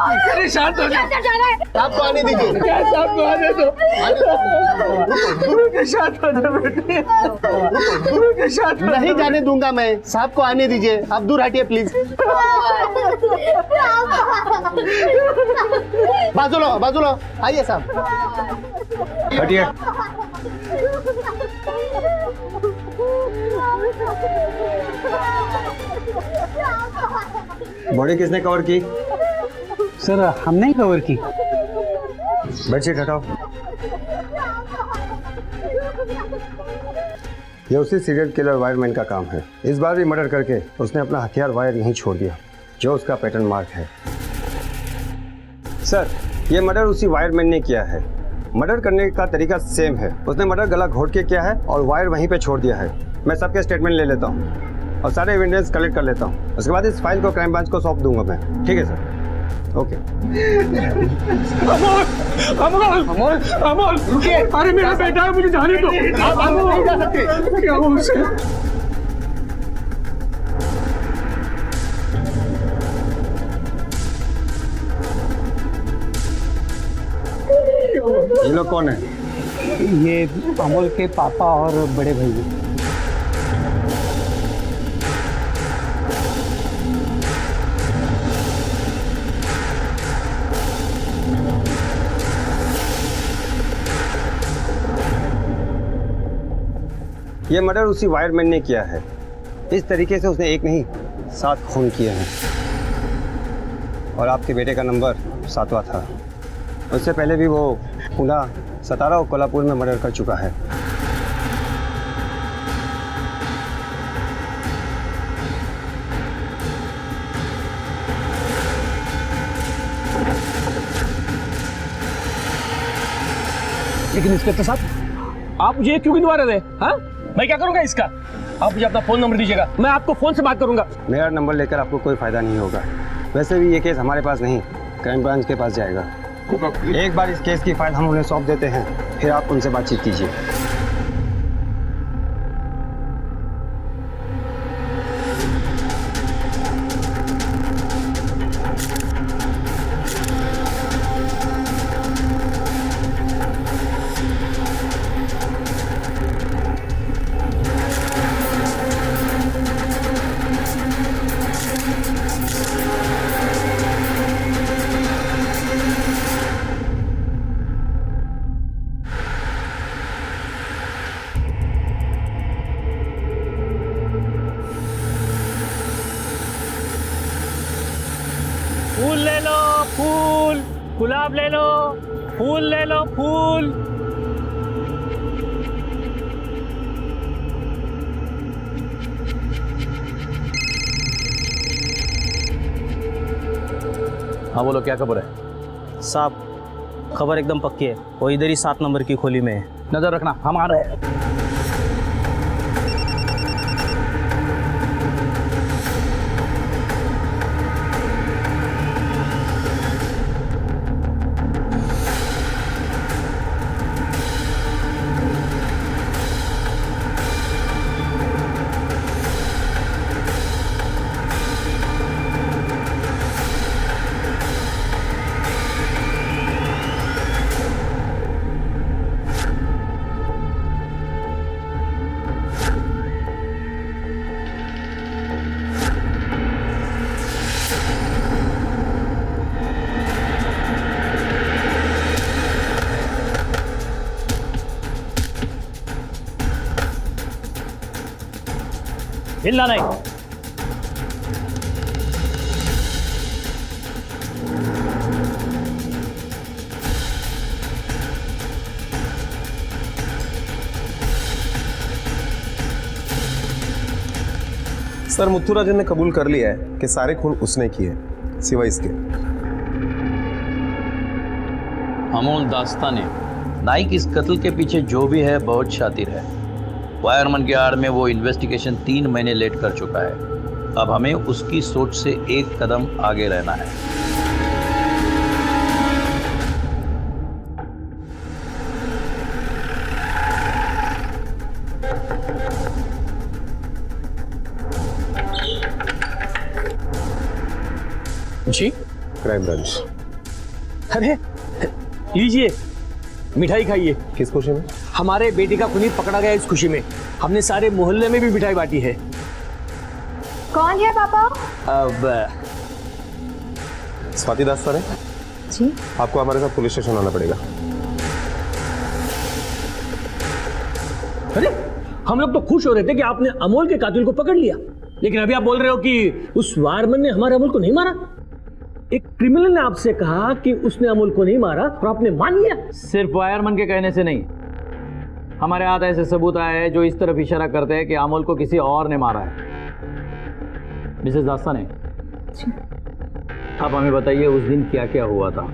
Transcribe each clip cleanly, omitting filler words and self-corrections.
अरे शांत हो जाओ। साहब को आने दीजिए। साहब को आने दो। शांत हो जाओ बेटे। शांत नहीं जाने दूंगा मैं। साहब को आने दीजिए। आप दूर हटिए प्लीज। बाजू लो आइए साहब। हटिए। बॉडी किसने कवर की? सर हमने ही कवर की। बेडशीट हटाओ। ये उसी सीरियल किलर वायरमैन का काम है। इस बार भी मर्डर करके उसने अपना हथियार वायर यहीं छोड़ दिया, जो उसका पैटर्न मार्क है। सर, ये मर्डर उसी वायरमैन ने किया है। मर्डर करने का तरीका सेम है। उसने मर्डर गला घोट के किया है और वायर वहीं पे छोड़ दिया है। मैं सबके स्टेटमेंट ले लेता हूँ और सारे एविडेंस कलेक्ट कर लेता हूँ। उसके बाद इस फाइल को क्राइम ब्रांच को सौंप दूंगा मैं। ठीक है सर? ओके। अमोल रुकिए। अरे मेरा बेटा है, मुझे जाने दो। आप नहीं जा सकते। क्या हुआ उसे? ये लोग कौन है? ये अमोल के पापा और बड़े भाई हैं। ये मर्डर उसी वायरमैन ने किया है। इस तरीके से उसने एक नहीं 7 खून किए हैं और आपके बेटे का नंबर 7वां था। उससे पहले भी वो पुणे, सतारा और कोल्हापुर में मर्डर कर चुका है। लेकिन इंस्पेक्टर साहब, आप मुझे क्यों गिनवा रहे थे? हाँ, मैं क्या करूंगा इसका? आप मुझे अपना फोन नंबर दीजिएगा, मैं आपको फोन से बात करूंगा। मेरा नंबर लेकर आपको कोई फायदा नहीं होगा। वैसे भी ये केस हमारे पास नहीं, क्राइम ब्रांच के पास जाएगा। एक बार इस केस की फाइल हम उन्हें सौंप देते हैं, फिर आप उनसे बातचीत कीजिए। फूल ले लो, फूल, गुलाब ले लो, फूल ले लो, फूल। हाँ बोलो, क्या खबर है? साहब, खबर एकदम पक्की है। वो इधर ही 7 नंबर की खोली में है। नजर रखना, हम आ रहे हैं। हिलना नहीं। सर, मुथुराजन ने कबूल कर लिया है कि सारे खून उसने किए, सिवाय इसके। अमोल दास्ताने, नाइक इस कत्ल के पीछे जो भी है बहुत शातिर है। वायरमैन की आड़ में वो इन्वेस्टिगेशन 3 महीने लेट कर चुका है। अब हमें उसकी सोच से एक कदम आगे रहना है। जी, क्राइम ब्रांच। अरे लीजिए, मिठाई खाइए। किस खुशी में? हमारे बेटे का खूनी पकड़ा गया, इस खुशी में हमने सारे मोहल्ले में भी मिठाई बांटी है। कौन है पापा? अब स्वाति दास्ताने, जी आपको हमारे साथ पुलिस स्टेशन आना पड़ेगा। अरे हम लोग तो खुश हो रहे थे कि आपने अमोल के कातिल को पकड़ लिया, लेकिन अभी आप बोल रहे हो कि उस वायरमैन ने हमारे अमोल को नहीं मारा। एक क्रिमिनल ने आपसे कहा कि उसने अमोल को नहीं मारा और आपने मान लिया। सिर्फ वायरमैन के कहने से नहीं, हमारे हाथ ऐसे सबूत आए हैं जो इस तरफ इशारा करते हैं कि अमोल को किसी और ने मारा है। मिसेस दास्ताने, आप हमें बताइए उस दिन क्या क्या हुआ था,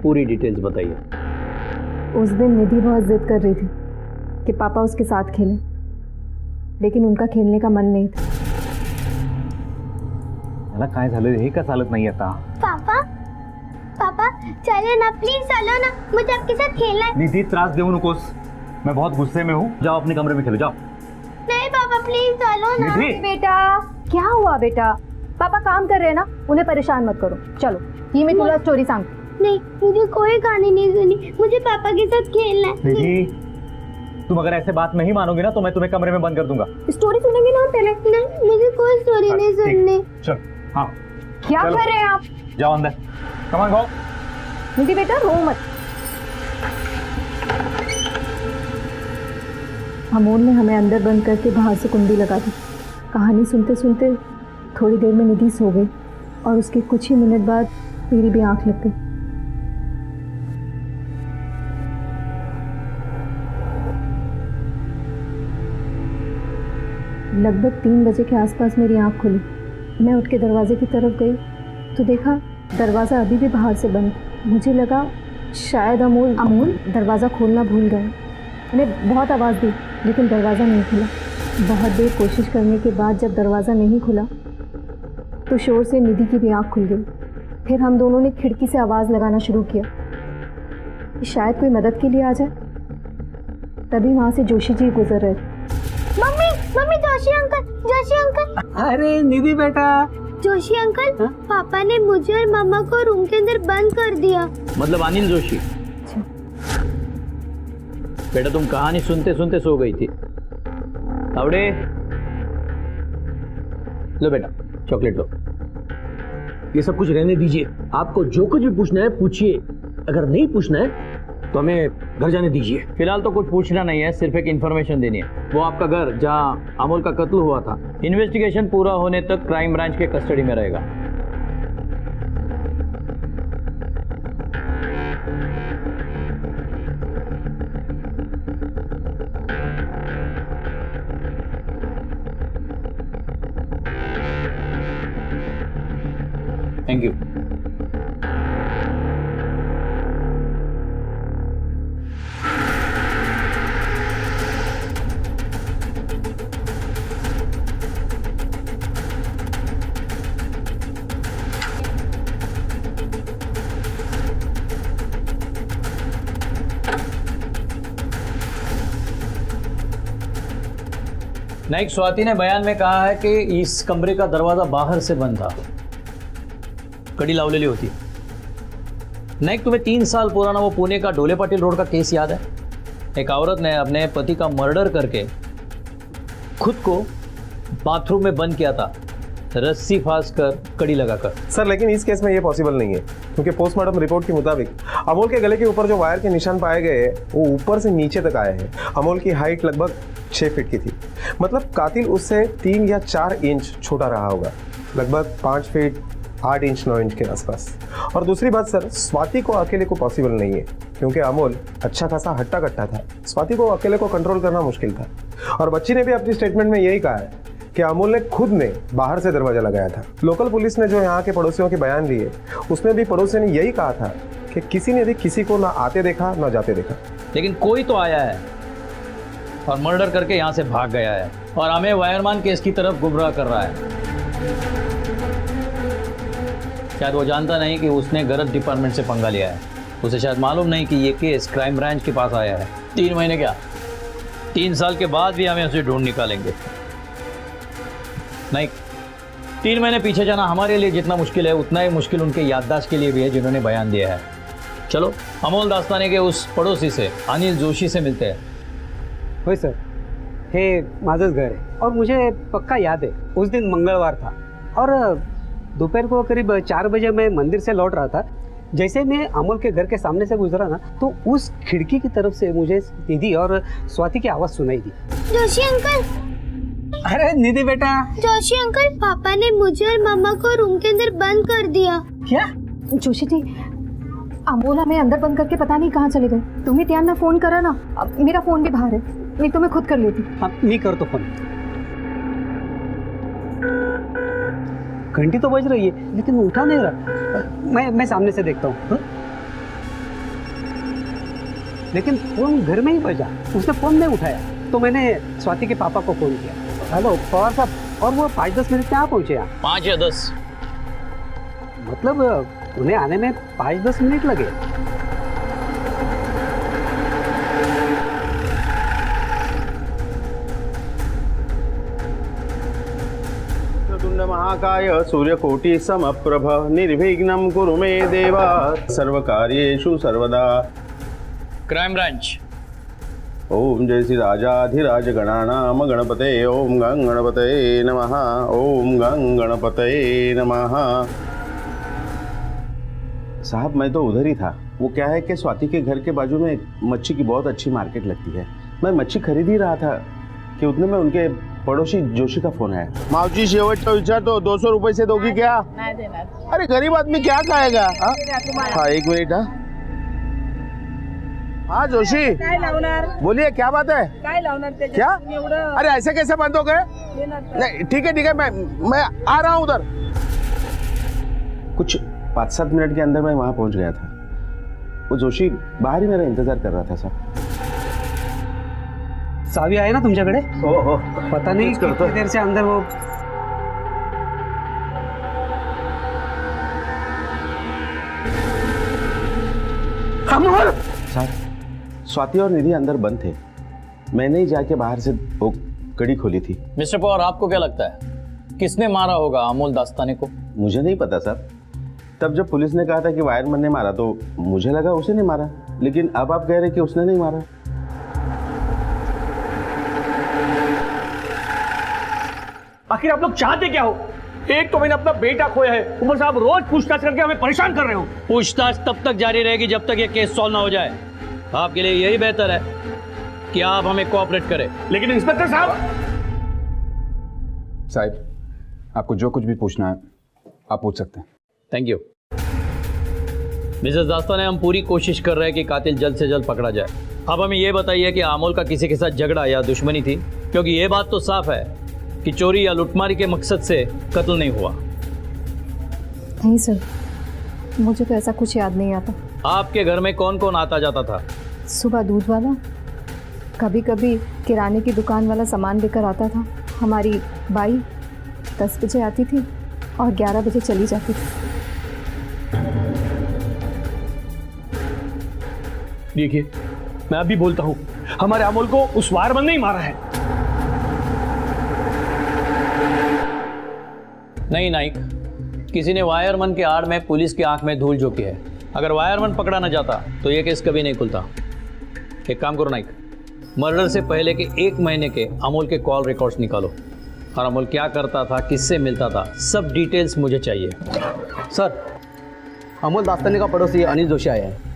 पूरी डिटेल्स बताइए। उस दिन निधि बहुत जिद कर रही थी कि पापा उसके साथ खेलें, लेकिन उनका खेलने का मन नहीं था। मला काय झालं हे का चालत नाही आता? पापा पापा चलो ना, प्लीज चलो ना, मुझे आपके साथ खेलना है। निधि, त्रास देऊ नकोस, मैं बहुत गुस्से में हूँ। जाओ अपने कमरे में खेलो, जाओ। नहीं पापा प्लीज चलो ना। निधि, बेटा क्या हुआ बेटा? पापा काम कर रहे हैं ना, उन्हें परेशान मत करो। चलो ये मैं तुला स्टोरी सांगते। नहीं, मुझे कोई कहानी नहीं सुनी, मुझे पापा के साथ खेलना है। निधि, तुम अगर ऐसे बात नहीं मानोगे ना तो मैं तुम्हें कमरे में बंद कर दूंगा। स्टोरी सुनेंगे ना हम पहले? नहीं, मुझे कोई स्टोरी नहीं सुननी। चल, हाँ क्या चलो। कर रहे हैं आप? जाओ अंदर, कम ऑन गो। निधि बेटा रो मत। अमोल ने हमें अंदर बंद करके बाहर से कुंडी लगा दी। कहानी सुनते सुनते थोड़ी देर में निधि सो गई और उसके कुछ ही मिनट बाद मेरी भी आंख लग गई। लगभग 3 बजे के आसपास मेरी आंख खुली। मैं उठ के दरवाजे की तरफ गई तो देखा दरवाज़ा अभी भी बाहर से बंद। मुझे लगा शायद अमोल दरवाज़ा खोलना भूल गए। मैंने बहुत आवाज़ दी लेकिन दरवाज़ा नहीं खुला। बहुत देर कोशिश करने के बाद जब दरवाज़ा नहीं खुला तो शोर से निधि की भी आँख खुल गई। फिर हम दोनों ने खिड़की से आवाज़ लगाना शुरू किया कि शायद कोई मदद के लिए आ जाए। तभी वहाँ से जोशी जी गुजर रहे थे। Mummy mummy, Joshi uncle. अरे निधि बेटा, जोशी अंकल, पापा ने मुझे और मम्मा को रूम के अंदर बंद कर दिया। मतलब अनिल जोशी। बेटा तुम कहानी सुनते सुनते सो गई थी। तावड़े, लो बेटा चॉकलेट लो। ये सब कुछ रहने दीजिए, आपको जो कुछ भी पूछना है पूछिए, अगर नहीं पूछना है तो हमें घर जाने दीजिए। फिलहाल तो कुछ पूछना नहीं है, सिर्फ एक इन्फॉर्मेशन देनी है। वो आपका घर जहाँ अमोल का कत्ल हुआ था, इन्वेस्टिगेशन पूरा होने तक क्राइम ब्रांच के कस्टडी में रहेगा। Thank you. नाइक, स्वाति ने बयान में कहा है कि इस कमरे का दरवाजा बाहर से बंद था, कड़ी लावलेली होती। नाइक, तुम्हें 3 साल पुराना वो पुणे का ढोले पाटिल रोड का केस याद है? एक औरत ने अपने पति का मर्डर करके खुद को बाथरूम में बंद किया था, रस्सी फांस कर, कड़ी लगाकर। सर लेकिन इस केस में ये पॉसिबल नहीं है, क्योंकि पोस्टमार्टम रिपोर्ट के मुताबिक अमोल के गले के ऊपर जो वायर के निशान पाए गए हैं वो ऊपर से नीचे तक आए हैं। अमोल की हाइट लगभग 6 फीट की थी, मतलब कातिल उससे 3 या 4 इंच छोटा रहा होगा, लगभग 5 फीट 8 इंच 9 इंच के आसपास। और दूसरी बात सर, स्वाति को अकेले को पॉसिबल नहीं है, क्योंकि अमोल अच्छा खासा हट्टा कट्टा था। स्वाति को अकेले को कंट्रोल करना मुश्किल था। और बच्ची ने भी अपनी स्टेटमेंट में यही कहा है कि अमोल ने खुद ने बाहर से दरवाजा लगाया था। लोकल पुलिस ने जो यहाँ के पड़ोसियों के बयान लिए, उसमें भी पड़ोसियों ने यही कहा था कि किसी ने भी किसी को ना आते देखा ना जाते देखा। लेकिन कोई तो आया है और मर्डर करके यहाँ से भाग गया है और हमें वायरमैन केस की तरफ गुमराह कर रहा है। शायद वो जानता नहीं कि उसने गलत डिपार्टमेंट से पंगा लिया है। उसे शायद मालूम नहीं कि ये केस क्राइम ब्रांच के पास आया है। 3 महीने क्या, 3 साल के बाद भी हमें उसे ढूंढ निकालेंगे। नहीं, 3 महीने पीछे जाना हमारे लिए जितना मुश्किल है उतना ही मुश्किल उनके याददाश्त के लिए भी है जिन्होंने बयान दिया है। चलो अमोल दास्ताने के उस पड़ोसी से अनिल जोशी से मिलते हैं। होय सर, हे माझंच घर आहे और मुझे पक्का याद है उस दिन मंगलवार था और दोपहर को करीब 4 बजे मैं मंदिर से लौट रहा था। जैसे मैं अमोल के घर के सामने से गुजरा ना तो उस खिड़की की तरफ से मुझे निधि और स्वाति की आवाज़ सुनाई दी। जोशी अंकल, अरे निधि बेटा। जोशी अंकल, पापा ने मुझे और मम्मा को रूम के अंदर बंद कर दिया। क्या? जोशी जी, अमोल हमें अंदर बंद करके पता नहीं कहाँ चले गए। तुम्ही त्यांना फोन करा ना, अब मेरा फोन भी बाहर है, नहीं तो मैं खुद कर लेती। हाँ, मी करतो फोन। घंटी तो बज रही है लेकिन उठा नहीं रहा। मैं सामने से देखता हूँ। हाँ? लेकिन फोन घर में ही बजा, उसने फोन नहीं उठाया तो मैंने स्वाति के पापा को फोन किया। हेलो पवार साहब, और वो 5-10 मिनट में आ पहुँचे यहाँ। 5 या 10? मतलब उन्हें आने में 5-10 मिनट लगे। तुंड महाकाय सूर्यकोटि समप्रभ निर्विघ्नं कुरु मे देवा सर्वकार्येषु सर्वदा। Crime branch. ओम जय श्री राजाधिराज गणानाम गणपते ओम गं गणपते नमः ओम गं गणपते नमः। साहब मैं तो उधर ही था। वो क्या है कि स्वाति के घर के बाजू में मच्छी की बहुत अच्छी मार्केट लगती है। मैं मच्छी खरीद ही रहा था कि उतने में उनके पड़ोसी जोशी का फोन आया। मावजी शेवट का विचार तो 200 रुपए से दोगी क्या? नहीं देना। अरे गरीब आदमी क्या खाएगा? हाँ 1 मिनट। हाँ जोशी बोलिए, क्या बात है? क्या? अरे ऐसे कैसे बंद हो गए? नहीं ठीक है मैं आ रहा हूँ उधर। कुछ 5-7 मिनट के अंदर मैं वहां पहुंच गया था। वो जोशी बाहर ही मेरा इंतजार कर रहा था साहब। सावी आए ना तुमच्याकडे? हो पता नहीं कितनी देर से अंदर वो। अमोल! साहब स्वाति और निधि अंदर बंद थे। मैंने ही जाके बाहर से वो कड़ी खोली थी। मिस्टर पवार, आपको क्या लगता है किसने मारा होगा अमोल दास्ताने को? मुझे नहीं पता साहब। तब जब पुलिस ने कहा था कि वायरमैन ने मारा तो मुझे लगा उसे नहीं मारा, लेकिन अब आप कह रहे कि उसने नहीं मारा। आखिर आप लोग चाहते क्या हो? एक तो मैंने अपना बेटा खोया है, ऊपर से आप रोज पूछताछ करके हमें परेशान कर रहे हो। पूछताछ तब तक जारी रहेगी जब तक ये केस सॉल्व ना हो जाए। आपके लिए यही बेहतर है कि आप हमें कोऑपरेट करें। लेकिन इंस्पेक्टर साहब आपको जो कुछ भी पूछना है आप पूछ सकते हैं। थैंक यू मिसेस दास्ताने, हम पूरी कोशिश कर रहे हैं कि कातिल जल्द से जल्द पकड़ा जाए। अब हमें यह बताइए कि अमोल का किसी के साथ झगड़ा या दुश्मनी थी, क्योंकि ये बात तो साफ है कि चोरी या लुटमारी के मकसद से कत्ल नहीं हुआ। नहीं सर, मुझे तो ऐसा कुछ याद नहीं आता। आपके घर में कौन कौन आता जाता था? सुबह दूध वाला, कभी कभी किराने की दुकान वाला सामान लेकर आता था। हमारी बाई 10 बजे आती थी और 11 बजे चली जाती थी। देखिए, मैं अभी बोलता हूँ, हमारे अमोल को उस वायरमैन ने ही मारा है। नहीं नाइक, किसी ने वायरमैन के आड़ में पुलिस की आंख में धूल झोंकी है। अगर वायरमैन पकड़ा न जाता तो ये केस कभी नहीं खुलता। एक काम करो नाइक, मर्डर से पहले के 1 महीने के अमोल के कॉल रिकॉर्ड्स निकालो और अमोल क्या करता था, किससे मिलता था, सब डिटेल्स मुझे चाहिए। सर, अमोल दास्ताने का पड़ोसी अनिल जोशी आया है।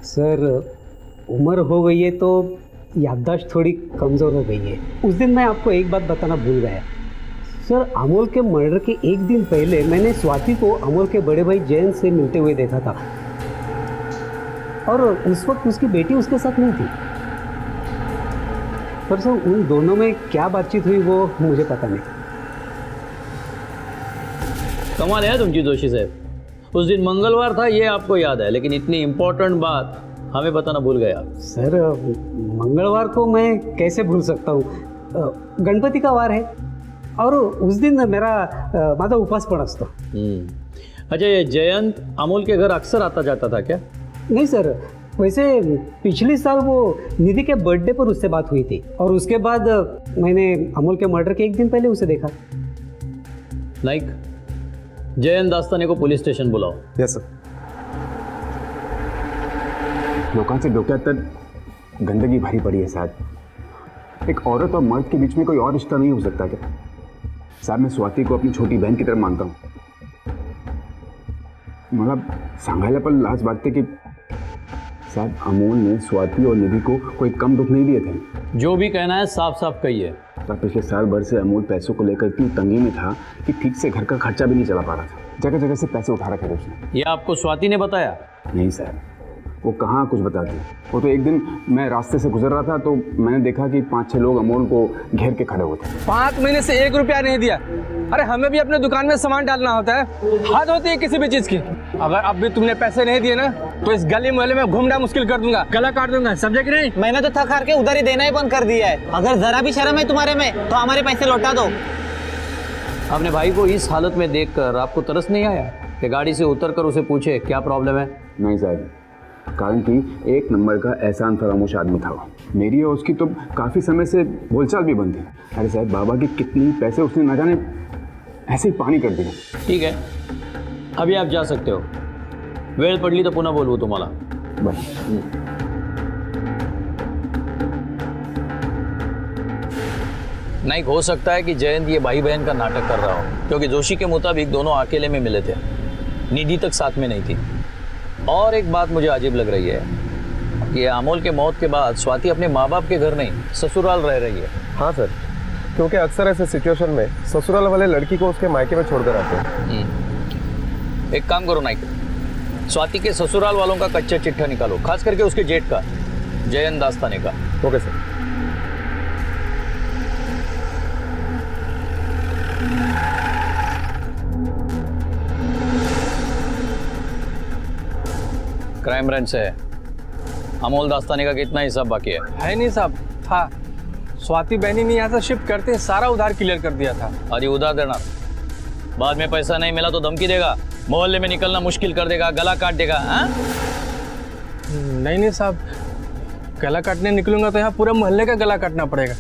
सर, उम्र हो गई है तो याददाश्त थोड़ी कमज़ोर हो गई है। उस दिन मैं आपको एक बात बताना भूल गया। सर, अमोल के मर्डर के 1 दिन पहले मैंने स्वाति को अमोल के बड़े भाई जयंत से मिलते हुए देखा था और उस वक्त उसकी बेटी उसके साथ नहीं थी। पर सर, उन दोनों में क्या बातचीत हुई वो मुझे पता नहीं। कमाल है तुमची जोशी साहब, उस दिन मंगलवार था ये आपको याद है, लेकिन इतनी इंपॉर्टेंट बात हमें बताना भूल गया। सर, मंगलवार को मैं कैसे भूल सकता हूँ? गणपति का वार है और उस दिन माझा उपवास पण असतो। अच्छा, ये जयंत अमोल के घर अक्सर आता जाता था क्या? नहीं सर, वैसे पिछले साल वो निधि के बर्थडे पर उससे बात हुई थी और उसके बाद मैंने अमोल के मर्डर के 1 दिन पहले उसे देखा। नाइक, जयंत दास्ताने को पोलीस स्टेशन बुलाओ. Yes sir. लोकांच्या डोक्यात तर गंदगी भरी पड़ी है साहब. एक औरत और मर्द के बीच में कोई और रिश्ता नहीं हो सकता क्या? साहब, मैं स्वाति को अपनी छोटी बहन की तरह मानता हूँ. मतलब सांगायला पण लाज वाटते की साहब अमोल ने स्वाति और निधि को कोई कम दुख नहीं दिए थे. जो भी कहना है साफ साफ कहिए. साहब, पिछले साल भर से अमोल पैसों को लेकर इतनी तंगी में था कि ठीक से घर का खर्चा भी नहीं चला पा रहा था. जगह जगह से पैसे उठा रखे थे उसने. ये आपको स्वाति ने बताया? नहीं साहब, वो कहाँ कुछ बताती. वो तो एक दिन मैं रास्ते से गुजर रहा था तो मैंने देखा कि 5-6 लोग अमोल को घेर के खड़े हुए थे. 5 महीने से 1 रुपया नहीं दिया. अरे हमें भी अपने दुकान में सामान डालना होता है, हद होती है किसी भी चीज की. अगर अब भी तुमने पैसे नहीं दिए ना तो इस गली मोहल्ले में घूमना मुश्किल कर दूंगा, गला काट दूंगा. समझे कि नहीं? मैंने तो थक हार के उधर ही देना ही बंद कर दिया है. अगर जरा भी शर्म है तुम्हारे में तो हमारे पैसे लौटा दो. अपने भाई को इस हालत में देखकर आपको तरस नहीं आया कि गाड़ी से उतरकर उसे पूछे क्या प्रॉब्लम है? नहीं साहब, कारण कि एक नंबर का एहसान फरामोश आदमी था वो. मेरी और उसकी तो काफ़ी समय से बोलचाल भी बंद थी. अरे साहब, बाबा के कितने पैसे उसने ना जाने ऐसे ही पानी कर दिए. ठीक है, अभी आप जा सकते हो. वेळ पडली तर पुन्हा बोलवू तुम्हाला. बस. नहीं, हो सकता है कि जयंत ये भाई बहन का नाटक कर रहा हो, क्योंकि जोशी के मुताबिक दोनों अकेले में मिले थे, निधि तक साथ में नहीं थी. और एक बात मुझे अजीब लग रही है कि अमोल के मौत के बाद स्वाति अपने माँ बाप के घर नहीं ससुराल रह रही है. हाँ सर, क्योंकि अक्सर ऐसे सिचुएशन में ससुराल वाले लड़की को उसके मायके में छोड़कर आते हैं. एक काम करो नाइक, स्वाति के ससुराल वालों का कच्चा चिट्ठा निकालो, खास करके उसके जेठ का, जयंत दास्ताने का. Okay sir. क्राइम ब्रांच से है. अमोल दास्ताने का कितना हिसाब बाकी है? नहीं साहब, था. स्वाति बहनी ने यहाँ से शिफ्ट करते सारा उधार क्लियर कर दिया था. अरे उधार देना, बाद में पैसा नहीं मिला तो धमकी देगा, मोहल्ले में निकलना मुश्किल कर देगा, गला काट देगा. हाँ? नहीं साहब, गला काटने निकलूंगा तो यहाँ पूरे मोहल्ले का गला काटना पड़ेगा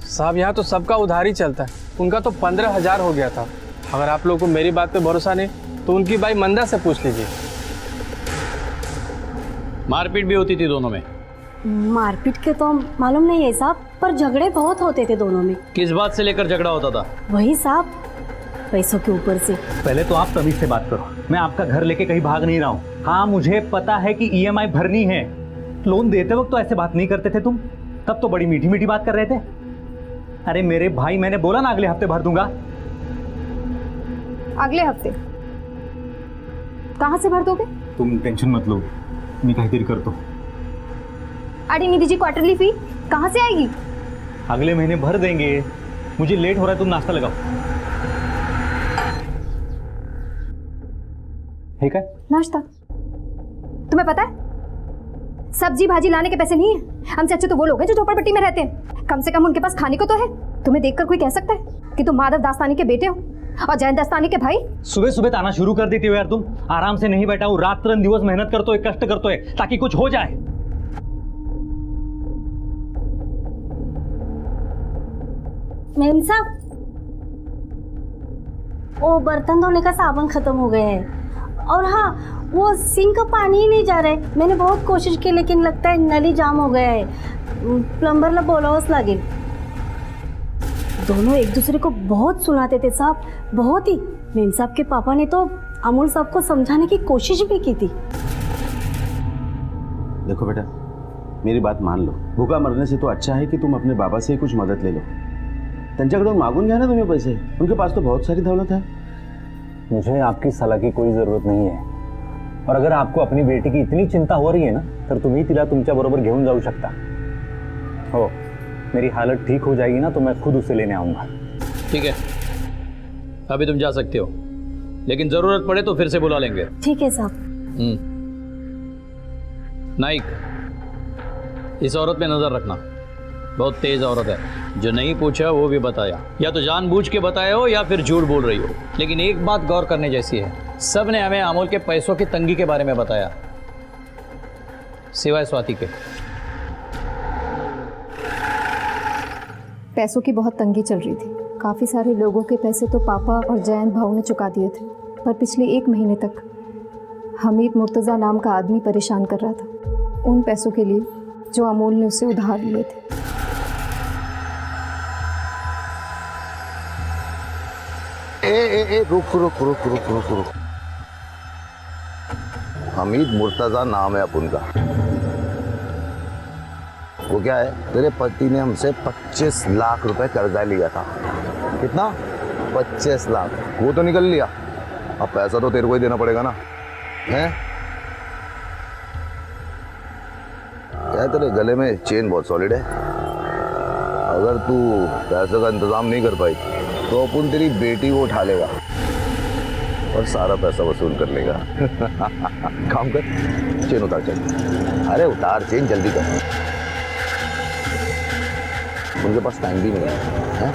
साहब. यहाँ तो सबका उधार ही चलता है. उनका तो 15,000 हो गया था. अगर आप लोगों को मेरी बात पे भरोसा नहीं तो उनकी भाई मंदा से पूछ लीजिए. मारपीट भी होती थी दोनों में? मारपीट के तो मालूम नहीं है साहब, पर झगड़े बहुत होते थे दोनों में. किस बात से लेकर झगड़ा होता था? वही साहब, पैसों के ऊपर से. पहले तो आप तमीज से बात करो. मैं आपका घर लेके कहीं भाग नहीं रहा हूँ. हाँ, मुझे पता है कि EMI भरनी है. लोन देते वक्त तो ऐसे बात नहीं करते थे तुम. तब तो बड़ी मीठी मीठी बात कर रहे थे. अरे मेरे भाई, मैंने बोला ना अगले हफ्ते भर दूंगा. अगले हफ्ते कहाँ से भर दोगे? तुम टेंशन मत लो, मी काहीतरी करतो. अरे निधि जी, क्वार्टरली फी कहाँ से आएगी? अगले महीने भर देंगे. मुझे लेट हो रहा है, तुम नाश्ता लगाओ. ठीक है? नाश्ता? तुम्हें पता है सब्जी भाजी लाने के पैसे नहीं है. हमसे अच्छे तो वो लोग हैं जो झोपड़पट्टी में रहते हैं. कम से कम उनके पास खाने को तो है. तुम्हें देखकर कोई कह सकता है कि तुम माधव दास्तानी के बेटे हो और जयंत दास्तानी के भाई? सुबह सुबह ताना शुरू कर देती हो यार तुम. आराम से नहीं बैठा हूँ, रात्र दिवस मेहनत करते हो, कष्ट करते हो ताकि कुछ हो जाए. मेम साहब, वो बर्तन धोने का साबुन खत्म हो गया है. और हाँ, वो सिंक का पानी ही नहीं जा रहा है. मैंने बहुत कोशिश की लेकिन लगता है नली जाम हो गया है. प्लम्बरला बोलावंच लागेल. दोनों एक दूसरे को बहुत सुनाते थे साहब, बहुत ही. मेम साहब के पापा ने तो अमोल साहब को समझाने की कोशिश भी की थी. देखो बेटा, मेरी बात मान लो. भूखा मरने से तो अच्छा है कि तुम अपने बाबा से ही कुछ मदद ले लो. त्यांच्याकडून मागून घ्या ना तुम्ही पैसे. उनके पास तो बहुत सारी दौलत है. मुझे आपकी सलाह की कोई जरूरत नहीं है. और अगर आपको अपनी बेटी की इतनी चिंता हो रही है ना, तर तुम्ही तिला तुमच्या बरोबर घेऊन जाऊ शकता. हो, मेरी हालत ठीक हो जाएगी ना तो मैं खुद उसे लेने आऊंगा. ठीक है, अभी तुम जा सकते हो, लेकिन जरूरत पड़े तो फिर से बुला लेंगे. ठीक है साहब. नाइक, इस औरत पे नजर रखना. बहुत तेज औरत है. जो नहीं पूछा वो भी बताया. या तो जानबूझ के बताया हो या फिर झूठ बोल रही हो. लेकिन एक बात गौर करने जैसी है, सब ने हमें अमोल के पैसों की तंगी के बारे में बताया, सिवाय स्वाति के. पैसों की बहुत तंगी चल रही थी. काफ़ी सारे लोगों के पैसे तो पापा और जयंत भाऊ ने चुका दिए थे, पर पिछले 1 महीने तक हमीद मुर्तज़ा नाम का आदमी परेशान कर रहा था उन पैसों के लिए जो अमोल ने उससे उधार लिए थे। रुक। हमीद मुर्तजा नाम है अपन का। वो क्या है, तेरे पति ने हमसे 25 लाख रुपए कर्जा लिया था। कितना? 25 लाख। वो तो निकल लिया, अब पैसा तो तेरे को ही देना पड़ेगा ना। हैं? क्या तेरे गले में चेन बहुत सॉलिड है। अगर तू पैसे का इंतजाम नहीं कर पाई तो अपन तेरी बेटी को उठा लेगा और सारा पैसा वसूल कर लेगा। काम कर, चेन उतार चल। अरे उतार चेन, जल्दी कर। उनके पास टाइम भी नहीं है?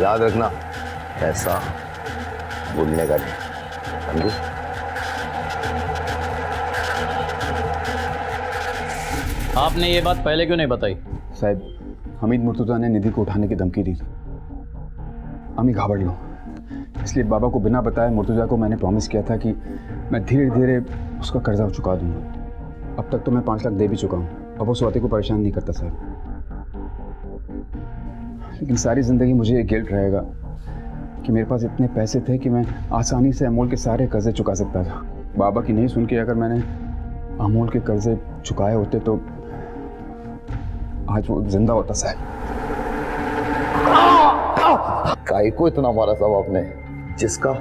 याद रखना, पैसा भूलने का नहीं, समझी? आपने ये बात पहले क्यों नहीं बताई? साहब, हमीद मुर्तज़ा ने निधि को उठाने की धमकी दी थी। अम्मी घाबड़ लो, इसलिए बाबा को बिना बताए मुर्तज़ा को मैंने प्रॉमिस किया था कि मैं धीरे धीरे उसका कर्जा चुका दूंगा। अब तक तो मैं 5 लाख दे भी चुका हूँ। अब वो स्वाति को परेशान नहीं करता साहब, लेकिन सारी ज़िंदगी मुझे ये गिल्ट रहेगा कि मेरे पास इतने पैसे थे कि मैं आसानी से अमोल के सारे कर्जे चुका सकता था। बाबा की नहीं सुन के अगर मैंने अमोल के कर्जे चुकाए होते तो आज वो जिंदा होता साहब। काहे को इतना मारा साहब आपने? जिसका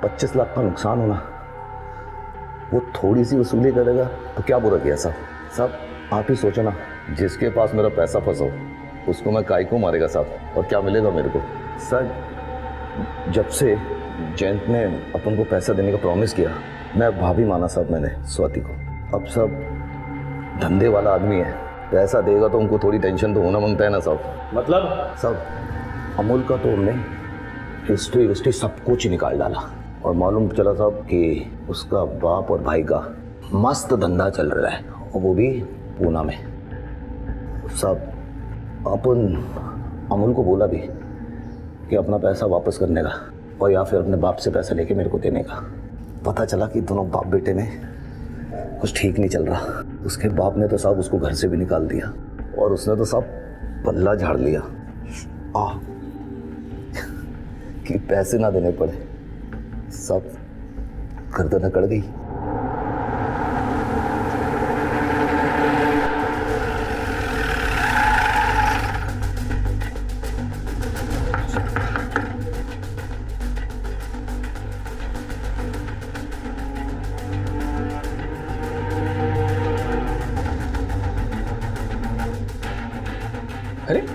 25 लाख का नुकसान होना वो थोड़ी सी वसूली करेगा तो क्या बुरा किया साहब? साहब आप ही सोचो ना, जिसके पास मेरा पैसा फंसा हो उसको मैं काहे को मारेगा साहब, और क्या मिलेगा मेरे को? सर, जब से जयंत ने अपन को पैसा देने का प्रॉमिस किया, मैं भाभी माना साहब मैंने स्वाति को। अब सब धंधे वाला आदमी है, पैसा देगा तो उनको थोड़ी टेंशन तो होना मांगता है ना साहब। मतलब साहब अमूल का तो हमने हिस्ट्री सब कुछ निकाल डाला और मालूम चला साहब कि उसका बाप और भाई का मस्त धंधा चल रहा है, और वो भी पूना में। साहब अपन अमूल को बोला भी कि अपना पैसा वापस करने का, और या फिर अपने बाप से पैसा लेके मेरे को देने का। पता चला कि दोनों बाप बेटे में कुछ ठीक नहीं चल रहा। उसके बाप ने तो साहब उसको घर से भी निकाल दिया, और उसने तो साहब पल्ला झाड़ लिया कि पैसे ना देने पड़े। सब गर्दन अकड़ गई। अरे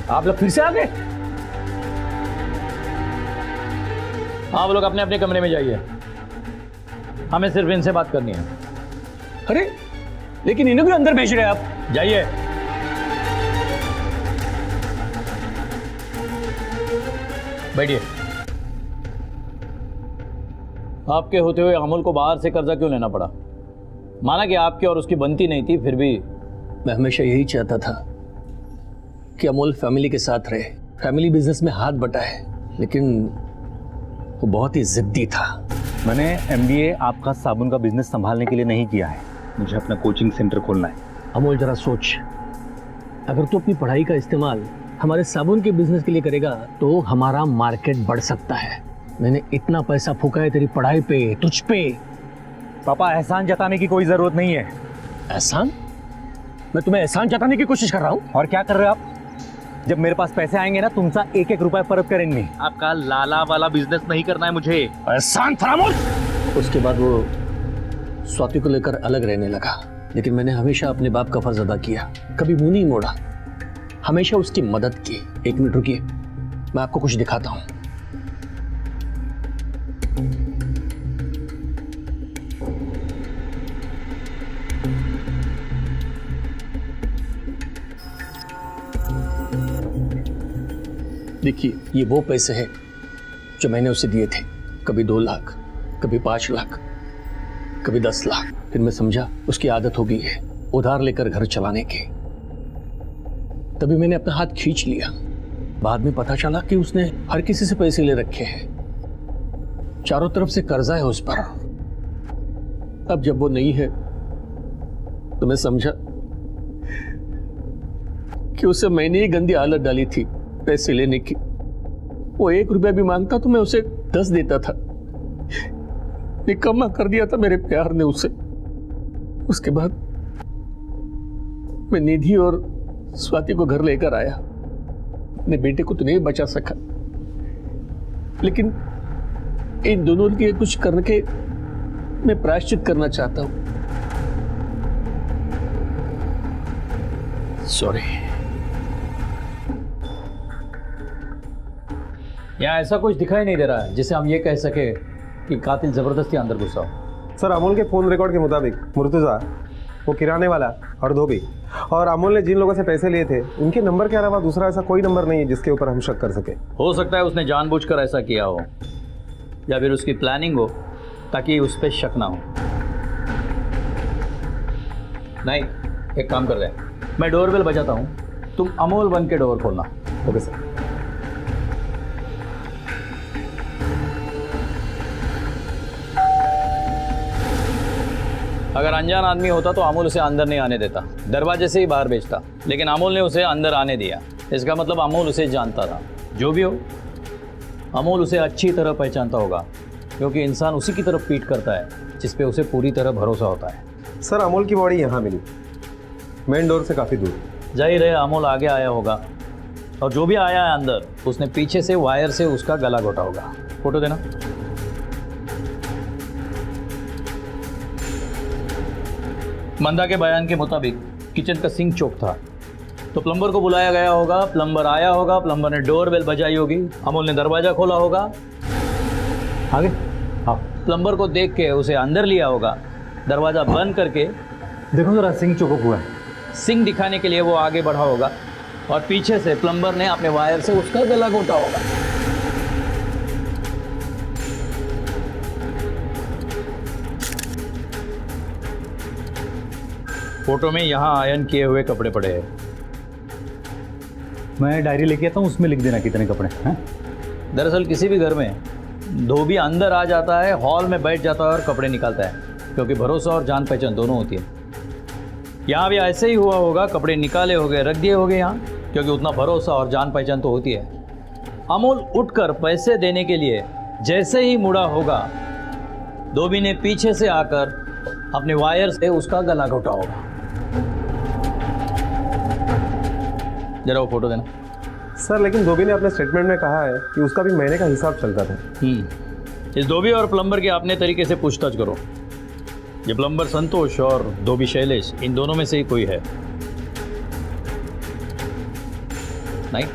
आप लोग फिर से आ गए? आप लोग अपने अपने कमरे में जाइए, हमें सिर्फ इनसे बात करनी है। अरे लेकिन इन्हें क्यों अंदर भेज रहे हैं आप? जाइए। बैठिए। आपके होते हुए अमोल को बाहर से कर्जा क्यों लेना पड़ा? माना कि आपकी और उसकी बनती नहीं थी, फिर भी मैं हमेशा यही चाहता था कि अमोल फैमिली के साथ रहे, फैमिली बिजनेस में हाथ बटाए, लेकिन वो बहुत ही जिद्दी था। मैंने MBA आपका साबुन का बिजनेस संभालने के लिए नहीं किया है, मुझे अपना कोचिंग सेंटर खोलना है। अमोल जरा सोच, अगर तू अपनी पढ़ाई का इस्तेमाल हमारे साबुन के बिजनेस के लिए करेगा तो हमारा मार्केट बढ़ सकता है। मैंने इतना पैसा फूका है तेरी पढ़ाई पे, तुझ पे। पापा, एहसान जताने की कोई जरूरत नहीं है। एहसान? मैं तुम्हें एहसान जताने की कोशिश कर रहा हूँ? और क्या कर रहे हो आप? जब मेरे पास पैसे आएंगे ना, तुमसा 1-1 रुपया परत करेंगे। आपका लाला वाला बिजनेस नहीं करना है मुझे। एहसान फरामोश। उसके बाद वो स्वाति को लेकर अलग रहने लगा, लेकिन मैंने हमेशा अपने बाप का फर्ज अदा किया, कभी मुंह नहीं मोड़ा, हमेशा उसकी मदद की। 1 मिनट रुकिए, मैं आपको कुछ दिखाता हूँ। देखिए, ये वो पैसे हैं जो मैंने उसे दिए थे। कभी 2 लाख, कभी 5 लाख, कभी 10 लाख। फिर मैं समझा उसकी आदत हो गई है उधार लेकर घर चलाने की। तभी मैंने अपना हाथ खींच लिया। बाद में पता चला कि उसने हर किसी से पैसे ले रखे हैं, चारों तरफ से कर्जा है उस पर। अब जब वो नहीं है तो मैं समझा कि उसे मैंने ही गंदी आदत डाली थी पैसे लेने की। वो 1 रुपया भी मांगता तो मैं उसे 10 देता था। निकम्मा कर दिया था मेरे प्यार ने उसे। उसके बाद मैं निधि और स्वाति को घर लेकर आया। अपने बेटे को तो नहीं बचा सका, लेकिन इन दोनों के लिए कुछ करके मैं प्रायश्चित करना चाहता हूं। सॉरी। यहाँ ऐसा कुछ दिखाई नहीं दे रहा है जिसे हम ये कह सके कि कातिल जबरदस्ती अंदर घुसा हो। सर, अमोल के फोन रिकॉर्ड के मुताबिक मुर्तजा, वो किराने वाला और धोबी, और अमोल ने जिन लोगों से पैसे लिए थे उनके नंबर के अलावा दूसरा ऐसा कोई नंबर नहीं है जिसके ऊपर हम शक कर सके। हो सकता है उसने जानबूझकर ऐसा किया हो, या फिर उसकी प्लानिंग हो ताकि उस पर शक ना हो। नहीं, एक काम कर रहे हैं, मैं डोरबेल बजाता हूँ, तुम अमोल बन के डोर खोलना। Okay sir. अगर अनजान आदमी होता तो अमोल उसे अंदर नहीं आने देता, दरवाजे से ही बाहर भेजता, लेकिन अमोल ने उसे अंदर आने दिया। इसका मतलब अमोल उसे जानता था। जो भी हो, अमोल उसे अच्छी तरह पहचानता होगा, क्योंकि इंसान उसी की तरफ पीट करता है जिस पे उसे पूरी तरह भरोसा होता है। सर, अमोल की बॉडी यहाँ मिली, मेन डोर से काफ़ी दूर। जाहिर है अमोल आगे आया होगा, और जो भी आया है अंदर उसने पीछे से वायर से उसका गला घोटा होगा। फोटो देना। मंदा के बयान के मुताबिक किचन का सिंक चौक था, तो प्लम्बर को बुलाया गया होगा, प्लम्बर आया होगा, प्लम्बर ने डोरबेल बजाई होगी, अमोल ने दरवाजा खोला होगा, आगे हाँ, प्लम्बर को देख के उसे अंदर लिया होगा, दरवाजा बंद करके देखो जरा सिंक चौक हुआ है। सिंक दिखाने के लिए वो आगे बढ़ा होगा, और पीछे से प्लम्बर ने अपने वायर से उसका गला घोटा होगा। फोटो में यहाँ आयरन किए हुए कपड़े पड़े हैं। मैं डायरी लेके आता हूँ, उसमें लिख देना कितने कपड़े हैं। दरअसल किसी भी घर में धोबी अंदर आ जाता है, हॉल में बैठ जाता है और कपड़े निकालता है, क्योंकि भरोसा और जान पहचान दोनों होती है। यहाँ भी ऐसे ही हुआ होगा, कपड़े निकाले हो गए, रख दिए हो गए यहाँ, क्योंकि उतना भरोसा और जान पहचान तो होती है। अमोल उठकर पैसे देने के लिए जैसे ही मुड़ा होगा, धोबी ने पीछे से आकर अपने वायर से उसका गला घोटा होगा। जरा वो फोटो देना। सर, लेकिन धोबी ने अपने स्टेटमेंट में कहा है कि उसका भी महीने का हिसाब चलता था। इस धोबी और प्लम्बर के अपने तरीके से पूछताछ करो। ये प्लम्बर संतोष और धोबी शैलेश, इन दोनों में से ही कोई है। नहीं,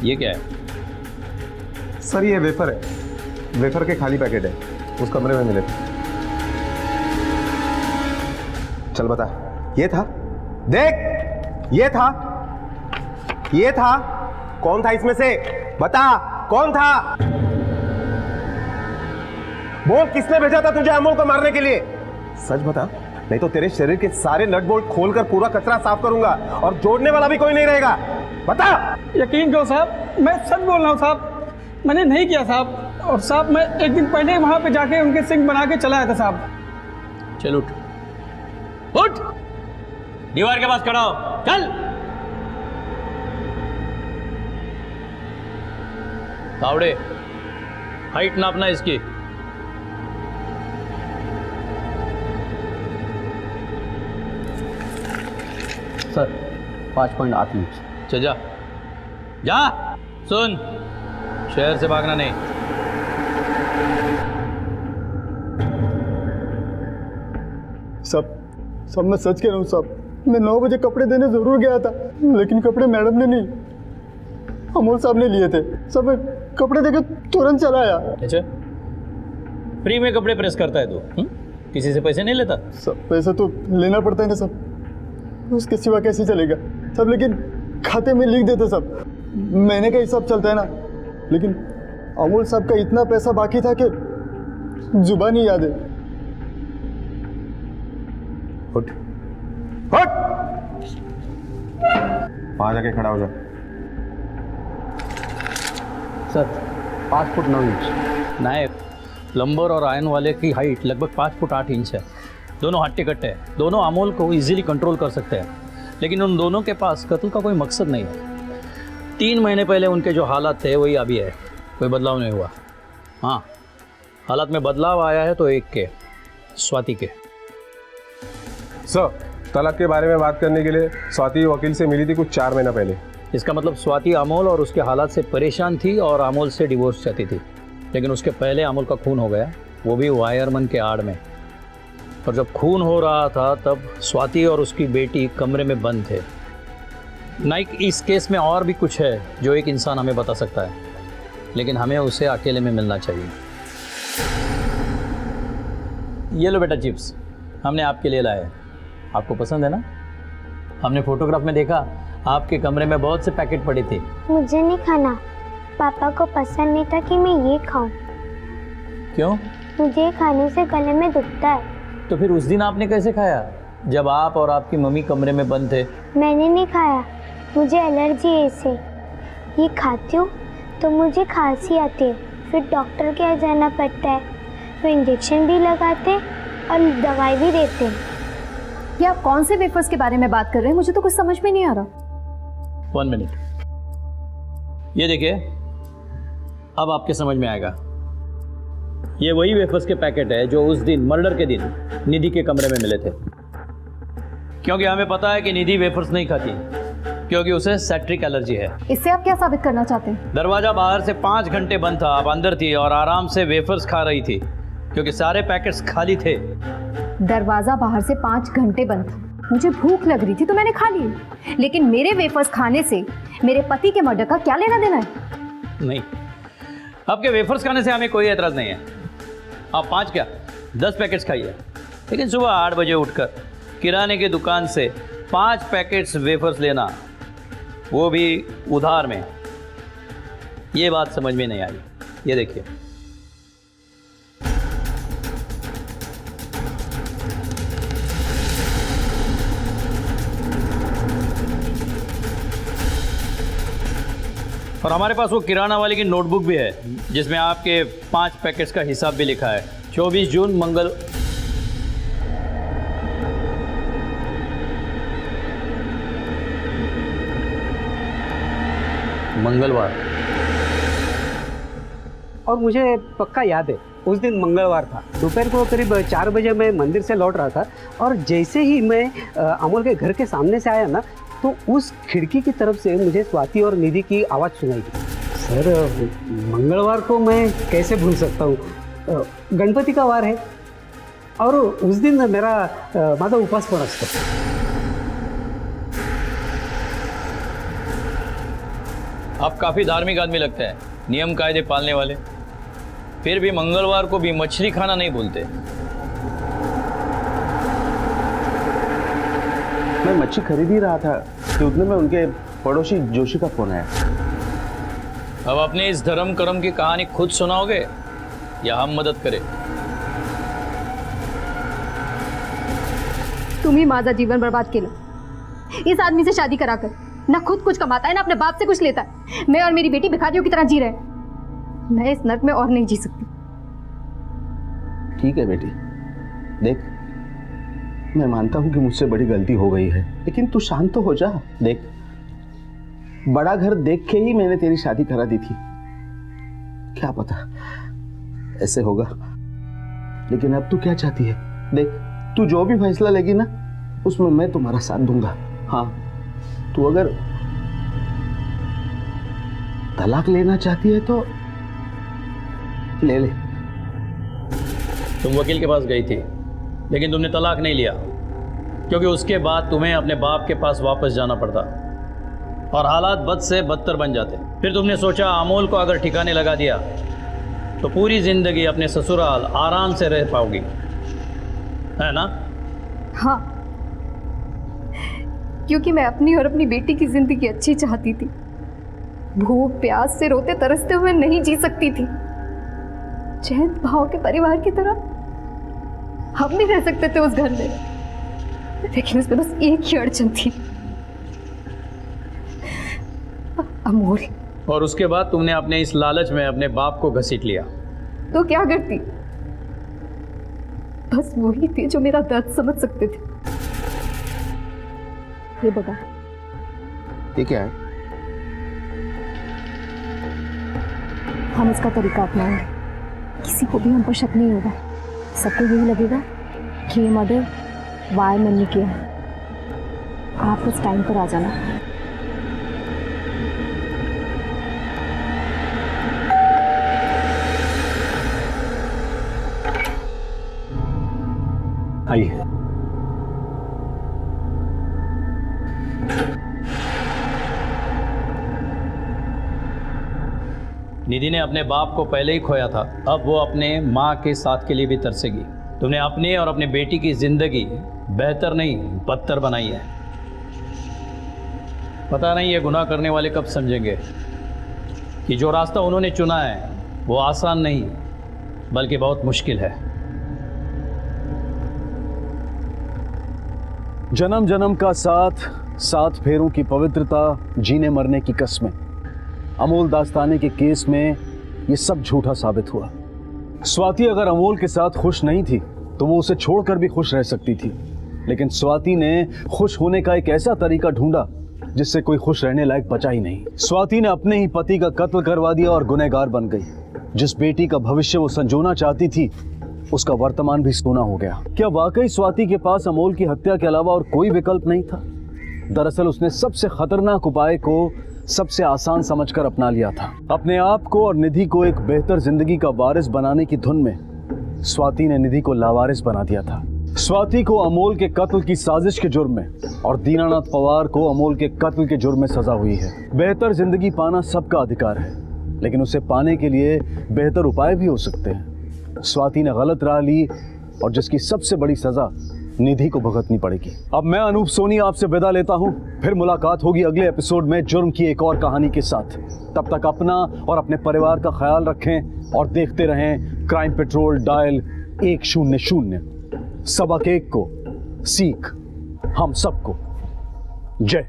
ये क्या है? सर, ये वेफर है, वेफर के खाली पैकेट है, उस कमरे में मिले थे। चल बता, ये था? देख, ये था, ये था। कौन था इसमें से? बता, कौन था? बोल, किसने भेजा था तुझे अमोल को मारने के लिए? सच बता, नहीं तो तेरे शरीर के सारे नट बोल्ट खोलकर पूरा कचरा साफ करूंगा, और जोड़ने वाला भी कोई नहीं रहेगा। बता। यकीन करो साहब, मैं सच बोल रहा हूँ साहब, मैंने नहीं किया साहब। और साहब, मैं एक दिन पहले वहां पे जाके उनके सिंक बना के चला आया था साहब। चल उठ, उठ, दीवार के पास खड़ा हो, चल। तावड़े, हाइट नापना इसकी। Sir 5.8 inch. चल जा, जा। सुन, शहर से भागना नहीं। सब मैं सच कह रहा हूँ साहब। मैं 9 बजे कपड़े देने जरूर गया था, लेकिन कपड़े मैडम ने नहीं, अमोल साहब ने लिए थे। सब कपड़े देके तुरंत चला आया। अच्छा, फ्री में कपड़े प्रेस करता है तू? किसी से पैसे नहीं लेता? सब पैसा तो लेना पड़ता है ना सब, उसके सिवा कैसे चलेगा सब। लेकिन खाते में लिख देते सब, महीने का हिसाब चलता है ना। लेकिन अमोल साहब का इतना पैसा बाकी था कि जुबान ही याद है। उठ, उठ, वहाँ जाके खड़ा हो जा। Sir 5 foot 9 inch. नायक, प्लम्बर और आयन वाले की हाइट लगभग 5 फुट 8 इंच है। दोनों हट्टे कट्टे हैं, दोनों अमोल को इजीली कंट्रोल कर सकते हैं, लेकिन उन दोनों के पास कत्ल का कोई मकसद नहीं है। 3 महीने पहले उनके जो हालात थे वही अभी है, कोई बदलाव नहीं हुआ। हाँ, हालात में बदलाव आया है तो एक के, स्वाति के। सर, तलाक के बारे में बात करने के लिए स्वाति वकील से मिली थी कुछ 4 महीना पहले। इसका मतलब स्वाति अमोल और उसके हालात से परेशान थी और अमोल से डिवोर्स चाहती थी, लेकिन उसके पहले अमोल का खून हो गया, वो भी वायरमैन के आड़ में। और जब खून हो रहा था तब स्वाति और उसकी बेटी कमरे में बंद थे। नाइक, इस केस में और भी कुछ है जो एक इंसान हमें बता सकता है, लेकिन हमें उसे अकेले में मिलना चाहिए। ये लो बेटा चिप्स, हमने आपके लिए लाए हैं, आपको पसंद है ना? हमने फोटोग्राफ में देखा आपके कमरे में बहुत से पैकेट पड़े थे। मुझे नहीं खाना, पापा को पसंद नहीं था कि मैं ये खाऊं। क्यों? मुझे खाने से गले में दुखता है। तो फिर उस दिन आपने कैसे खाया जब आप और आपकी मम्मी कमरे में बंद थे? मैंने नहीं खाया, मुझे एलर्जी है इससे। ये खाती हूँ तो मुझे खांसी आती है, फिर डॉक्टर के यहाँ जाना पड़ता है, वो इंजेक्शन भी लगाते और दवाई भी देते। ये आप कौन से वेफर्स के बारे में बात कर रहे हैं? मुझे तो कुछ समझ में नहीं आ रहा। 1 मिनट, ये देखिए, अब आपके समझ में आएगा। ये वही वेफर्स के पैकेट है जो उस दिन, मर्डर के दिन, निधि के कमरे में मिले थे। क्योंकि हमें पता है कि निधि वेफर्स नहीं खाती, क्योंकि उसे सैट्रिक एलर्जी है। इससे आप क्या साबित करना चाहते हैं? दरवाजा बाहर से 5 घंटे बंद था, आप अंदर थी और आराम से वेफर्स खा रही थी, क्योंकि सारे पैकेट्स खाली थे। दरवाजा बाहर से 5 घंटे बंद था, मुझे भूख लग रही थी तो मैंने खा लिए, लेकिन मेरे वेफर्स खाने से मेरे पति के मर्डर का क्या लेना देना है? नहीं, आपके वेफर्स खाने से हमें कोई एतराज़ नहीं है। आप 5 क्या 10 पैकेट्स खाइए, लेकिन सुबह 8 बजे उठकर किराने की दुकान से 5 पैकेट्स वेफर्स लेना, वो भी उधार में, ये बात समझ में नहीं आई। ये देखिए, और हमारे पास वो किराना वाले की नोटबुक भी है जिसमें आपके 5 पैकेट्स का हिसाब भी लिखा है। 24 जून मंगलवार। और मुझे पक्का याद है, उस दिन मंगलवार था, दोपहर को करीब 4 बजे मैं मंदिर से लौट रहा था, और जैसे ही मैं अमोल के घर के सामने से आया ना, तो उस खिड़की की तरफ से मुझे स्वाति और निधि की आवाज़ सुनाई दी। सर, मंगलवार को मैं कैसे भूल सकता हूँ, गणपति का वार है और उस दिन मेरा माझा उपवास पण असतो। आप काफ़ी धार्मिक आदमी लगते हैं, नियम कायदे पालने वाले, फिर भी मंगलवार को भी मछली खाना नहीं भूलते। मैं मच्छी खरीद ही रहा था कि उतने में उनके पड़ोसी जोशी का फोन आया। अब अपने इस धर्म कर्म की कहानी खुद सुनाओगे या हम मदद करें? तुम्ही माझा जीवन बर्बाद केलं, इस आदमी से शादी कराकर। ना खुद कुछ कमाता है, ना अपने बाप से कुछ लेता है। मैं और मेरी बेटी भिखारियों की तरह जी रहे हैं। मैं इस नर्क में और नहीं जी सकती। ठीक है बेटी, देख, मैं मानता हूं कि मुझसे बड़ी गलती हो गई है, लेकिन तू शांत तो हो जा। देख, बड़ा घर देख के ही मैंने तेरी शादी करा दी थी, क्या पता ऐसे होगा। लेकिन अब तू क्या चाहती है? देख, तू जो भी फैसला लेगी ना, उसमें मैं तुम्हारा साथ दूंगा। हाँ, तू अगर तलाक लेना चाहती है तो ले ले। तुम वकील के पास गई थी, लेकिन तुमने तलाक नहीं लिया, क्योंकि उसके बाद तुम्हें अपने बाप के पास वापस जाना पड़ता और हालात बद से बदतर बन जाते। फिर तुमने सोचा अमोल को अगर ठिकाने लगा दिया तो पूरी जिंदगी अपने ससुराल आराम से रह पाओगी, है ना? हाँ, क्योंकि मैं अपनी और अपनी बेटी की जिंदगी अच्छी चाहती थी। भूख प्यास से रोते तरसते हुए नहीं जी सकती थी। चैन भाव के परिवार की तरह हम नहीं रह सकते थे उस घर में, लेकिन उसमें बस एक ही अड़चन थी। अमोल। और उसके बाद तुमने अपने इस लालच में अपने बाप को घसीट लिया। तो क्या करती? बस वही थे जो मेरा दर्द समझ सकते थे। ये बता, ये क्या है? हम इसका तरीका अपनाएंगे, किसी को भी हम पर शक नहीं होगा। सबको यही लगेगा कि ये मर्डर वायरमैन ने किया है। आप उस टाइम पर आ जाना। आइए। निधि ने अपने बाप को पहले ही खोया था, अब वो अपने माँ के साथ के लिए भी तरसेगी। तुमने अपने और अपनी बेटी की जिंदगी बेहतर नहीं बदतर बनाई है। पता नहीं ये गुनाह करने वाले कब समझेंगे कि जो रास्ता उन्होंने चुना है वो आसान नहीं बल्कि बहुत मुश्किल है। जन्म जन्म का साथ, 7 फेरों की पवित्रता, जीने मरने की कस्में। अमोल दास्ताने के केस में ये सब झूठा साबित हुआ। स्वाति अगर अमोल के साथ खुश नहीं थी तो वो उसे छोड़कर भी खुश रह सकती थी, लेकिन स्वाति ने खुश होने का एक ऐसा तरीका ढूंढा जिससे कोई खुश रहने लायक बचा ही नहीं। स्वाति ने अपने ही पति का कत्ल करवा दिया और गुनहगार बन गई। जिस बेटी का भविष्य वो संजोना चाहती थी उसका वर्तमान भी सोना हो गया। क्या वाकई स्वाति के पास अमोल की हत्या के अलावा और कोई विकल्प नहीं था? दरअसल उसने सबसे खतरनाक उपाय को सबसे आसान समझकर अपना लिया था। अपने आप को और निधि को एक बेहतर जिंदगी का वारिस बनाने की धुन में स्वाति ने निधि को लावारिस बना दिया था। स्वाति को अमोल के कत्ल की साजिश के जुर्म में और दीनानाथ पवार को अमोल के कत्ल के जुर्म में सजा हुई है। बेहतर जिंदगी पाना सबका अधिकार है, लेकिन उसे पाने के लिए बेहतर उपाय भी हो सकते हैं। स्वाति ने गलत राह ली और जिसकी सबसे बड़ी सजा निधि को भुगतनी पड़ेगी। अब मैं अनूप सोनी आपसे विदा लेता हूं। फिर मुलाकात होगी अगले एपिसोड में जुर्म की एक और कहानी के साथ। तब तक अपना और अपने परिवार का ख्याल रखें और देखते रहें क्राइम पेट्रोल डायल 100। सबक एक को सीख हम सबको। जय।